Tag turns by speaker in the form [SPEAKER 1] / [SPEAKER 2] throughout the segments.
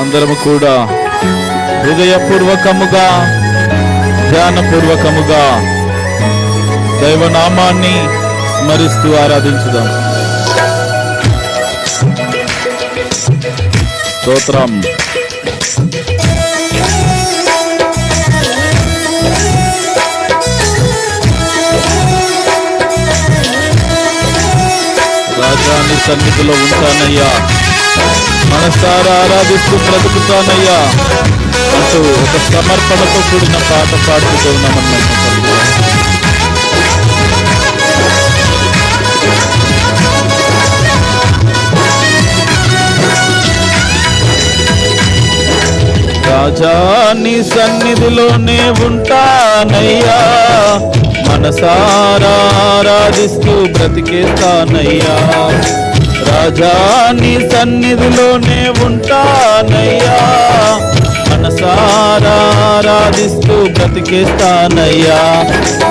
[SPEAKER 1] అందరము కూడా హృదయపూర్వకముగా ధ్యానపూర్వకముగా దైవనామాన్ని స్మరిస్తూ ఆరాధించుదాం. స్తోత్రం. రాజాని సన్నిధిలో ఉంటానయ్యా, మనసారా ఆరాధిస్తూ బ్రతుకుతానయ్యా అంటూ ఒక సమర్పణతో కూడిన పాట పాడుతూ ఉన్నామన్నమాట. రాజాని సన్నిధిలోనే ఉంటానయ్యా, మనసారా ఆరాధిస్తూ బ్రతికేస్తానయ్యా. రాజాని సన్నిధిలోనే ఉంటానయ్యా, మనసారా ఆరాధిస్తూ బ్రతికేస్తానయ్యా.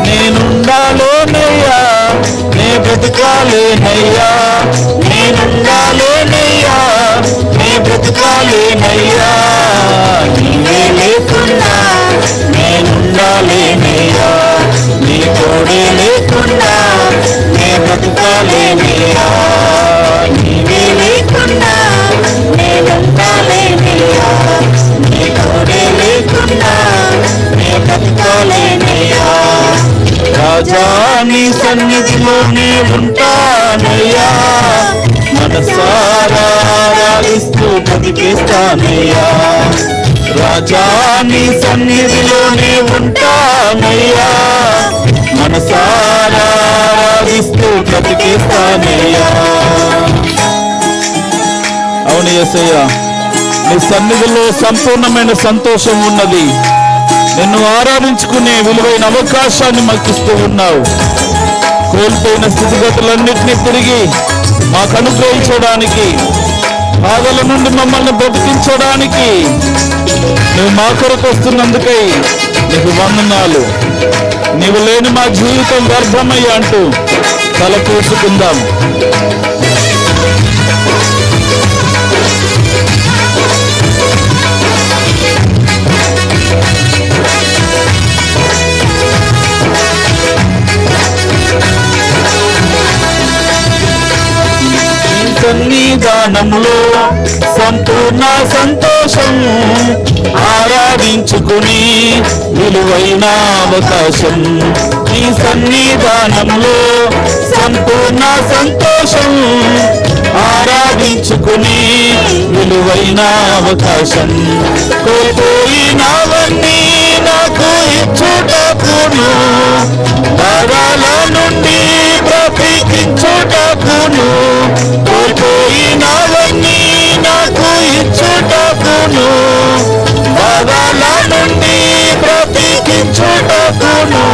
[SPEAKER 1] నేనుండాలేనయ్యా, నే బ్రతకాలేనయ్యా, నేనుండాలేనయ్యా, నే బ్రతకాలేనయ్యా. నీవే లేకుండా నేనుండాలేనయ్యా, నీ తోడే లేకుండా నే బ్రతకాలేనయ్యా. నీవే లేకుండా నేనుండాలేనయ్యా, నీ తోడే లేకుండా నే బ్రతకాలేనయ్యా. రాజా నీ సన్నిధిలోనే ఉంటానయ్యా, మనసారా ఆరాధిస్తూ బ్రతికేస్తానయ్యా. రాజా నీ సన్నిధిలోనే ఉంటానయ్యా, మనసారా ఆరాధిస్తూ బ్రతికేస్తానయ్యా. అవును యేసయ్యా, నీ సన్నిధిలో సంపూర్ణమైన సంతోషం ఉన్నది. నిన్ను ఆరాధించుకునే విలువైన అవకాశాన్ని మాకు ఇస్తూ ఉన్నావు. కోల్పోయిన స్థితిగతులన్నింటినీ తిరిగి మాకు అనుగ్రహించడానికి, బాధల నుండి మమ్మల్ని బ్రతికించడానికి నువ్వు మా కొరకు వస్తున్నందుకై నీకు వందనాలు. నీవు లేని మా జీవితం వ్యర్థమయ్యా అంటూ తల కూర్చుకుందాం. సన్నిధానంలో సంపూర్ణ సంతోషం, ఆరాధించుకుని విలువైన అవకాశం. ఈ సన్నిధానంలో సంపూర్ణ సంతోషం, ఆరాధించుకుని విలువైన అవకాశం. కోల్పోయినవన్నీ నాకు ఇచ్చుటకును, బాధల నుండి బ్రతికించుటకును. కోల్పోయినవన్నీ నాకు ఇచ్చుటకును, బాధల నుండి బ్రతికించుటకును.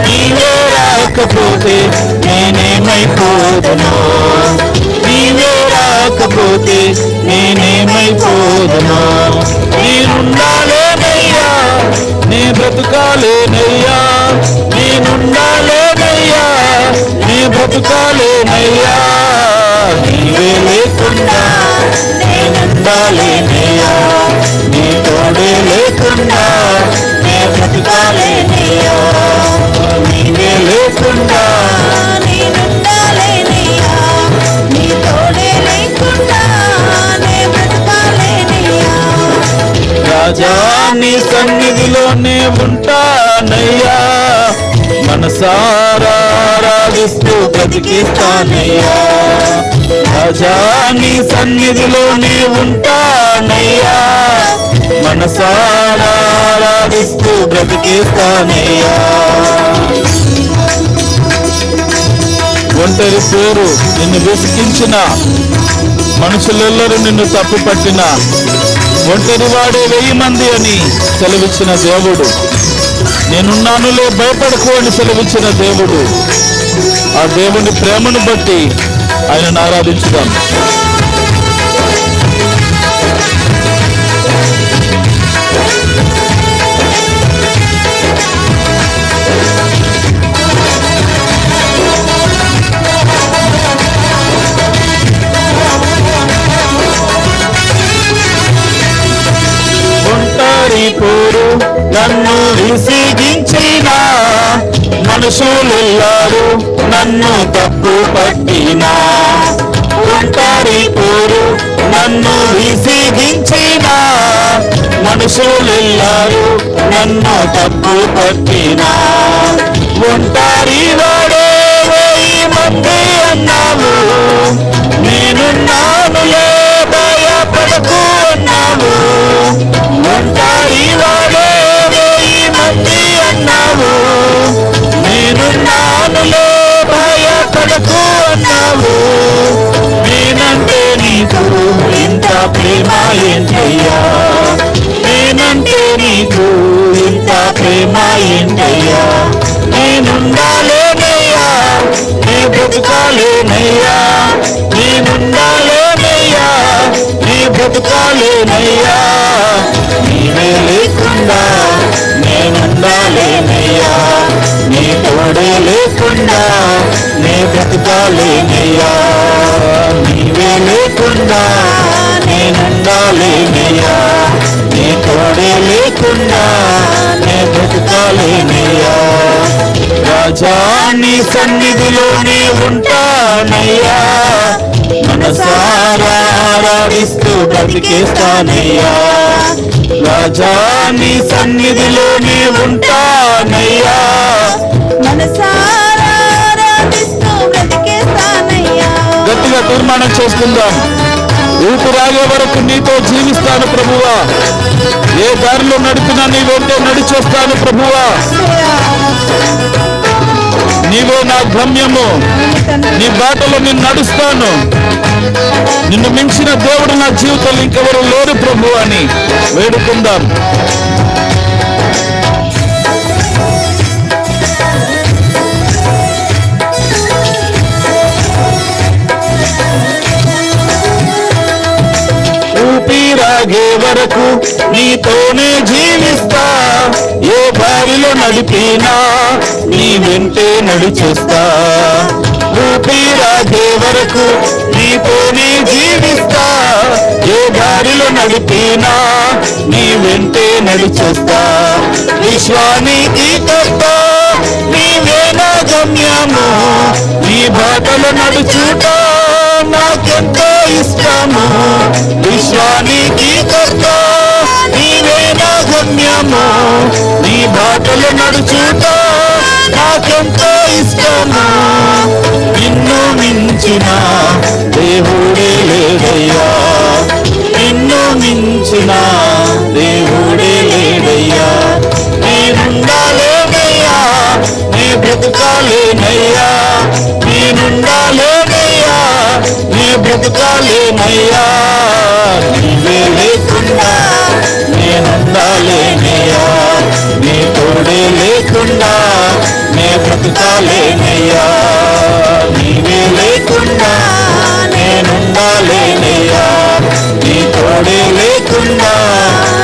[SPEAKER 1] నీవే రాకపోతే నేనేమైపోదును, నీవే రాకపోతే నేనేమైపోదును. నేనుండాలేనయ్యా, నే బ్రతుకాలేనయ్యా, నేనుండాలేనయ్యా, నే బ్రతుకాలేనయ్యా. నీవే లేకుండా నేనుండాలేనయ్యా, నీ తోడే లేకుండా నే బ్రతుకాలేనయ్యా. నీవే లేకుండా
[SPEAKER 2] నేనుండాలేనయ్యా, నీ తోడే లేకుండా నే బ్రతకాలేనయ్యా.
[SPEAKER 1] రాజా నీ సన్నిధిలోనే ఉంటానయ్యా, మనసారా ఆరాధిస్తూ బ్రతికిస్తానయ్యా. రాజా నీ సన్నిధిలోనే ఉంటానయ్యా, మనసారా ఆరాధిస్తూ బ్రతికిస్తానయ్యా. ఒంటరి పేరు నిన్ను విసికించిన, మనుషులెల్లరూ నిన్ను తప్పు పట్టిన, ఒంటరి వాడే 1000 మంది అని సెలవిచ్చిన దేవుడు, నేనున్నానులే భయపడకు అని సెలవిచ్చిన దేవుడు. ఆ దేవుని ప్రేమను బట్టి ఆయనను ఆరాధించుదాం. పట్టిన ఒంటరి పోరు నన్ను విసిగించిన మనుషులెల్లారు నన్ను తప్పు పట్టిన ఒంటరి వాడే 1000 మంది అన్నావు నేనున్నానులే భయపడకు అన్నావు ఒంటరి వాడే 1000 మంది అన్నావు నేనున్నానులే భయపడకు అన్నావు నేనంటే నీకు ఇంత ప్రేమ ఏంటయ్యా నేనంటే నీకు ఇంత ప్రేమ ఏంటయ్యా నేనుండాలేనయ్యా నీ బ్రతుకాలేనయ్యా నేనుండాలేనయ్యా నీ బ్రతుకాలేనయ్యా నీవే లేకుండా నేనుండాలేనయ్యా నీ తోడే లేకుండా నే బ్రతుకాలేనయ్యా నీవే లేకుండా నేనుండాలేనయ్యా నీ తోడే లేకుండా నే బ్రతుకాలేనయ్యా రాజా నీ సన్నిధిలోనే ఉంటానయ్యా మనసారా ఆరాధిస్తూ బ్రతికేస్తానయ్యా రాజా నీ సన్నిధిలోనే ఉంటానయ్యా
[SPEAKER 2] మనసారా ఆరాధిస్తూ బ్రతికేస్తానయ్యా.
[SPEAKER 1] గట్టిగా తీర్మానం చేసుకుందాం. ఊపిరాగే వరకు నీతో జీవిస్తాను ప్రభువా ఏ దారిలో నడిపినా నీ వెంటే నడిచొస్తాను ప్రభువా నీవే నా గమ్యము నీ బాటలో నేను నడుస్తాను నిన్ను మించిన దేవుడు నా జీవితంలో ఇంకెవరు లేరు ప్రభు అని వేడుకుందాం. ఊపిరాగే వరకు నీతోనే జీవిస్తా ఏ బావిలో నడిపినా నీ వెంటే నడిచేస్తా ఊపిరాగే వరకు నీతోనే జీవిస్తా ఏ దారిలో నడిపినా నీ వెంటే నడిచేస్తా విశ్వానికి కర్త నీవే నా గమ్యము నీ బాటలో నడుచుట నాకెంతో ఇష్టము విశ్వానికి కర్త నీవే నా గమ్యము నీ బాటలు నడుచుట నాకెంతో ఇష్టము నిన్ను మించిన దేవుడే లేడయ్యా నిన్ను మించిన దేవుడే లేడయ్యా నేనుండాలేనయ్యా నీ బ్రతుకాలేనయ్యా నేనుండాలేనయ్యా నీ బ్రతుకాలేనయ్యా నీవే లేకుండా నేనుండాలేనయ్యా నీ తోడే లేకుండా నే బ్రతుకాలేనయ్యా నీవే లేకుండా నేనుండాలేనయ్యా నీ తోడే లేకుండా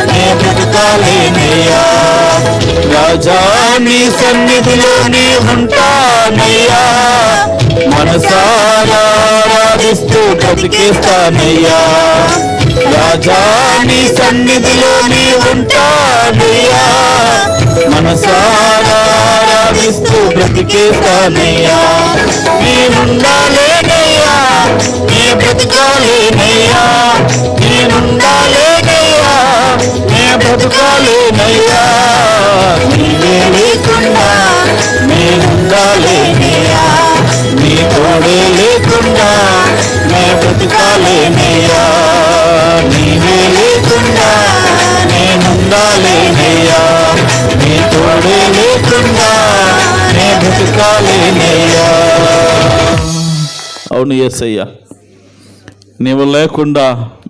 [SPEAKER 1] నే బ్రతుకాలేనయ్యా రాజా నీ సన్నిధిలోనే ఉంటానయ్యా మనసారా ఆరాధిస్తూ బ్రతికేస్తానయ్యా రాజా నీ సన్నిధిలోనే ఉంటానయ్యా మనసారా ఆరాధిస్తూ బ్రతికేస్తానయ్యా నేనుండాలేనయ్యా నే బ్రతకాలేనయ్యా నేనుండాలేనయ్యా నే బ్రతకాలేనయ్యా నీవే లేకుండా నేనుండాలేనయ్యా నీ తోడే లేకుండా నే బ్రతకాలేనయ్యా నీవే లేకుండా నేనుండాలేనయ్యా నీ తోడే లేకుండా నే బ్రతకాలేనయ్యా అవును యేసయ్యా నీవు లేకుండా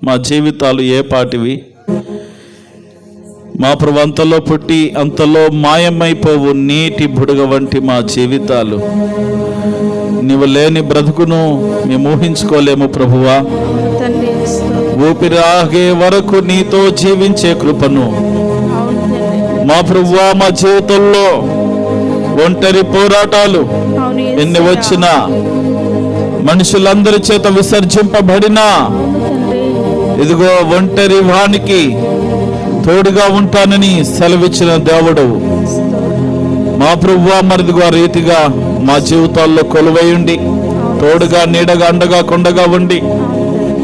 [SPEAKER 1] మా జీవితాలు ఏ పాటివి మా ప్రభు అంతలో పుట్టి అంతలో మాయమైపోవు నీటి బుడగ వంటి మా జీవితాలు నీవు లేని బ్రతుకును మేము ఊహించుకోలేము ప్రభువా
[SPEAKER 2] తండ్రి
[SPEAKER 1] ఊపిరాగే వరకు నీతో జీవించే కృపను మా ప్రభువా మా జీవితంలో ఒంటరి పోరాటాలు ఎన్ని వచ్చినా మనుషులందరి చేత విసర్జింపబడినా ఇదిగో ఒంటరి వానికి తోడుగా ఉంటానని సెలవిచ్చిన దేవుడు మా ప్రభువా మరిదిగో రీతిగా మా జీవితాల్లో కొలువై ఉండి తోడుగా నీడగా అండగా కొండగా ఉండి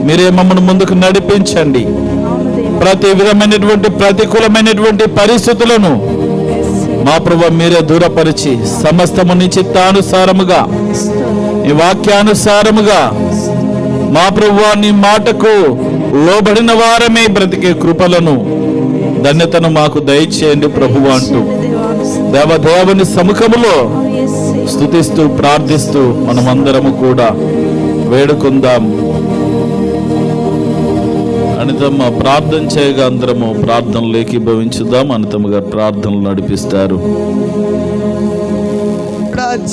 [SPEAKER 1] మీరే మమ్మల్ని ముందుకు నడిపించండి. ప్రతి విధమైనటువంటి ప్రతికూలమైనటువంటి పరిస్థితులను మా ప్రభువా మీరే దూరపరిచి సమస్తము నీ చిత్తానుసారముగా నీ వాక్యానుసారముగా మా ప్రభువా నీ మాటకు లోబడిన వారమే బ్రతికే కృపలను ధన్యతను మాకు దయచేయండి ప్రభువా అంటూ దేవదేవుని సముఖములో స్తుతిస్తూ ప్రార్థిస్తూ మనమందరము కూడా వేడుకుందాం. అనితమ్మ ప్రార్థన చేయగా అందరము ప్రార్థనలు ఏకీభవించుదాం. అనితమ్మ గారు ప్రార్థనలు నడిపిస్తారు.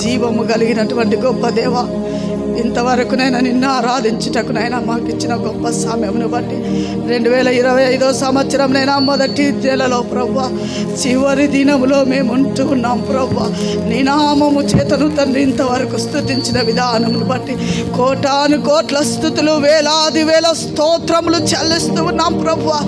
[SPEAKER 3] జీవము కలిగినటువంటి గొప్ప దేవ, ఇంతవరకునైనా నిన్ను ఆరాధించుటకునైనా మాకు ఇచ్చిన గొప్ప సమయమును బట్టి 2025 సంవత్సరంనైనా మొదటి నెలలో ప్రభువా చివరి దినములో మేము ఉంటూ ఉన్నాం ప్రభువా. నీ నామము చేతను తండ్రి ఇంతవరకు స్తుతించిన విధానమును బట్టి కోటాను కోట్ల స్తుతులు వేలాది వేల స్తోత్రములు చెల్లిస్తూ ఉన్నాం ప్రభువా.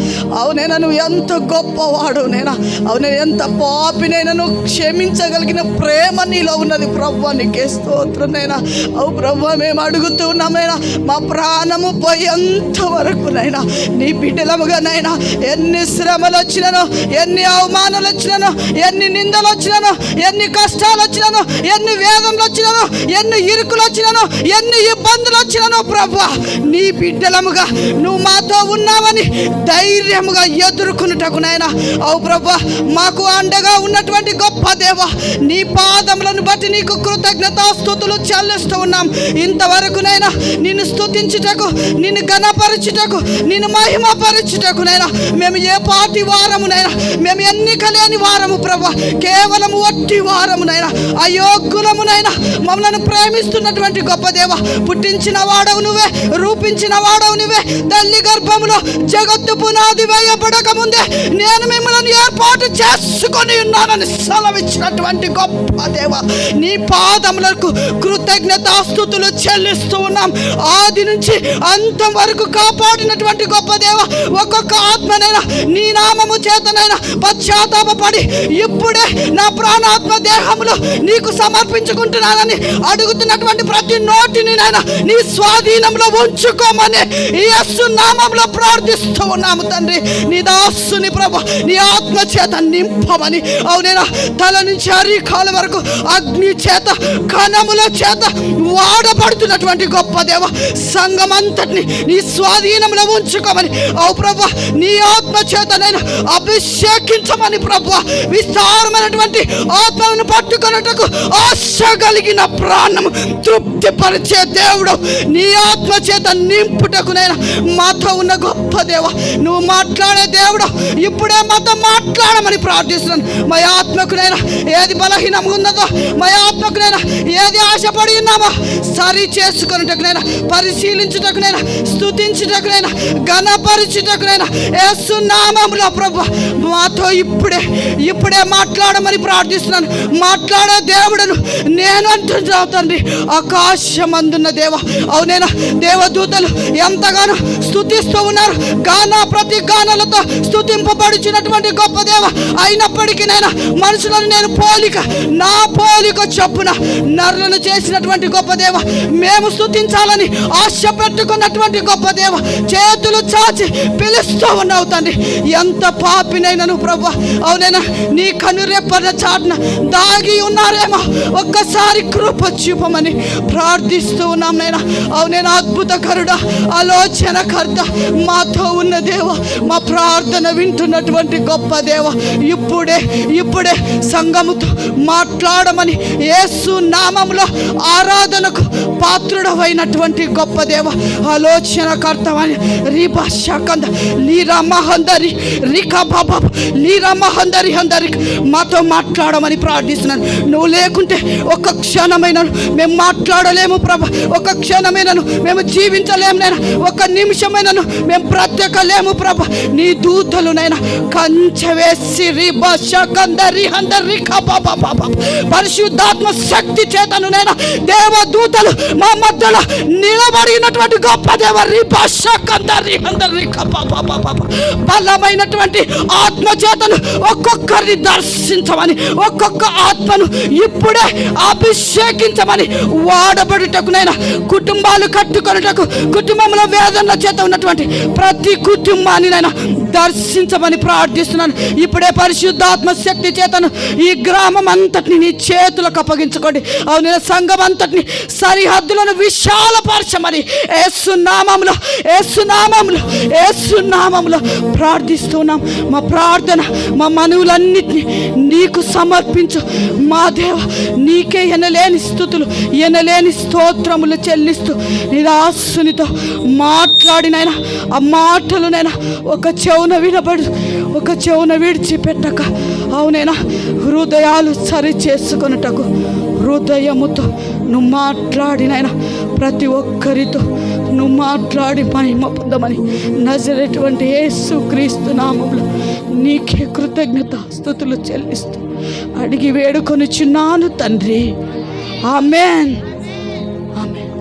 [SPEAKER 3] అవునైనా నువ్వు ఎంత గొప్పవాడు నైనా, అవునే ఎంత పాపినైనా నువ్వు క్షమించగలిగిన ప్రేమ నీలో ఉన్నది ప్రభువా. నీకే స్తోత్రనైనా. అవు ప్రభువా మేము అడుగుతూ ఉన్నామైనా మా ప్రాణము పోయేంత వరకునైనా నీ బిడ్డలముగానైనా ఎన్ని శ్రమలు వచ్చినానో, ఎన్ని అవమానాలు వచ్చినానో, ఎన్ని నిందలు వచ్చినానో, ఎన్ని కష్టాలు వచ్చినానో, ఎన్ని వేదనలు వచ్చినానో, ఎన్ని ఇరుకులు వచ్చినానో, ఎన్ని ఇబ్బందులు వచ్చినానో ప్రభువా నీ బిడ్డలముగా నువ్వు మాతో ఉన్నావని ధైర్యముగా ఎదుర్కొనుటకునైనా అవు ప్రభువా మాకు అండగా ఉన్నటువంటి గొప్ప దేవ నీ పాదములను బట్టి నీకు కృతజ్ఞతాస్తుతులు చెల్లిస్తూ ఉన్నాం. ఇంతవరకునైనా నిన్ను స్తుతించుటకు, నిన్ను ఘనపరచుటకు, నిన్ను మహిమపరచుటకునైనా మేము ఏ పాటి వారమునైనా, మేము ఎన్నిక లేని వారము ప్రభువా, కేవలం వట్టి వారమునైనా, అయోగ్యులమునైనా మమ్మల్ని ప్రేమిస్తున్నటువంటి గొప్ప దేవ, పుట్టించిన వాడవు నువ్వే, రూపించిన వాడవు నువ్వే, తల్లి గర్భములో జగత్తు పునాది వేయబడక ముందే నేను మిమ్మల్ని ఏర్పాటు చేసుకొని ఉన్నానని సెలవిచ్చినటువంటి గొప్ప దేవ నీ పాదములకు కృతజ్ఞతాస్తుతులు చెల్లిస్తూ ఉన్నాం. ఆది నుంచి అంతం వరకు కాపాడినటువంటి గొప్ప దేవ, ఒక్కొక్క ఆత్మనైనా నీ నామము చేతనైనా పశ్చాత్తాపపడి ఇప్పుడే నా ప్రాణాత్మ దేహములో నీకు సమర్పించుకుంటున్నానని అడుగుతున్నటువంటి ప్రతి నోటిని నైనా నీ స్వాధీనంలో ఉంచుకోమని యేసు నామములో ప్రార్థిస్తూ ఉన్నాము తండ్రి. నీ దాసుని ప్రభు నీ ఆత్మ చేత నింపమని, అవునేనా తల నుంచి అరికాల వరకు అగ్ని చేత కణముల చేత వాడబడుతున్నటువంటి గొప్ప దేవ సంఘమంతటిని నీ స్వాధీనంలో ఉంచుకోమని, అవు ప్రభు నీ ఆత్మ చేతనైనా అభిషేకించమని ప్రభు, విస్తారమైనటువంటి ఆత్మలను పట్టుకొనుటకు ఆశ కలిగిన ప్రాణము తృప్తిపరిచే దేవుడు నీ ఆత్మ చేత నింపుటకునైనా మాతో ఉన్న గొప్ప దేవ నువ్వు మాట్లాడే దేవుడు ఇప్పుడే మాతో మాట్లాడమని ప్రార్థిస్తున్నాను. మా ఆత్మకునైనా ఏది బలహీనంగా ఉన్నదో, మా ఆత్మకునైనా ఏది ఆశపడి ఉన్నామో సరి చేసుకున్నటకునైనా, పరిశీలించుటకునైనా, స్తుతించుటకునైనా, ఘనపరచుటకునైనా యేసు నామములో ప్రభువా మాతో ఇప్పుడే మాట్లాడమని ప్రార్థిస్తున్నాను. మాట్లాడే దేవుడను నేను అంటున్నాను తండ్రి. ఆకాశమందున్న దేవ, అవునేనా దేవదూతలు ఎంతగానో స్తుతిస్తూ ఉన్నారు, ప్రతి గానాలతో స్తుతింపబడుచున్నటువంటి గొప్ప దేవ, అయినప్పటికీ నైనా మనుషులను నేను నా పోలిక చొప్పున నరులను చేసినటువంటి గొప్ప దేవ, మేము స్తుతించాలని ఆశ పెట్టుకున్నటువంటి గొప్ప దేవ చేతులు చాచి పిలుస్తూ ఉన్నావు తండ్రి. ఎంత పాపినైనను ప్రభువా, అవునైనా నీ కనురెప్పల చాటున దాగి ఉన్నారేమో ఒక్కసారి కృప చూపమని ప్రార్థిస్తూ ఉన్నాం నైనా. అవునైనా అద్భుతకరుడా, ఆలోచనకర్త, మాతో ఉన్న దేవ, మా ప్రార్థన వింటున్నటువంటి గొప్ప దేవ ఇప్పుడే సంఘముతో మాట్లాడమని యేసు నామములో ఆరాధనకు పాత్రుడవైనటువంటి గొప్ప దేవ, ఆలోచనకర్తమని రీభాషకంద లీరామహందరి రికాబాబా లీరామహందరి మాతో మాట్లాడమని ప్రార్థిస్తున్నాను. నువ్వు లేకుంటే ఒక్క క్షణమైనను మేము మాట్లాడలేము ప్రభ, ఒక్క క్షణమైనను మేము జీవించలేము నైనా, ఒక్క నిమిషమైనను మేము బ్రతకలేము ప్రభ. నీ దూతలునైనా కంచె వేసి పరిశుద్ధాత్మ శక్తి చేతనునైనా దేవదూతలు దేవుడు మా మధ్యలో నిలబడినటువంటి గొప్ప దేవుడు. బలమైనటువంటి ఆత్మచేతను ఒక్కొక్కరిని దర్శించమని, ఒక్కొక్క ఆత్మను ఇప్పుడే అభిషేకించమని, వాడబడుటకునైనా కుటుంబాలు కట్టుకొనుటకు, కుటుంబంలో వేదన చేత ఉన్నటువంటి ప్రతి కుటుంబాన్ని నైనా దర్శించమని ప్రార్థిస్తున్నాను. ఇప్పుడే పరిశుద్ధాత్మ శక్తి చేతను ఈ గ్రామం అంతటిని నీ చేతులకు అప్పగించుకోండి. అవును, సంఘం అంతటిని సరిహద్దులను విశాలపరచమని యేసునామములో యేసునామములో ప్రార్థిస్తున్నాం. మా ప్రార్థన, మా మనవులన్నిటినీ నీకు సమర్పించు మా దేవ. నీకే ఎనలేని స్థుతులు, ఎనలేని స్తోత్రములు చెల్లిస్తూ నిరాశునితో మాట్లాడినైనా ఆ మాటలునైనా ఒక చెవున వినబడు, ఒక చెవున విడిచిపెట్టక, అవునైనా హృదయాలు సరి చేసుకొనుటకు హృదయముతో నువ్వు మాట్లాడినైనా ప్రతి ఒక్కరితో నువ్వు మాట్లాడి మహిమ పొందమని నజరేటువంటి యేసుక్రీస్తు నామములో నీకే కృతజ్ఞత స్తుతులు చెల్లిస్తూ అడిగి వేడుకొనుచున్నాను తండ్రి. ఆమేన్.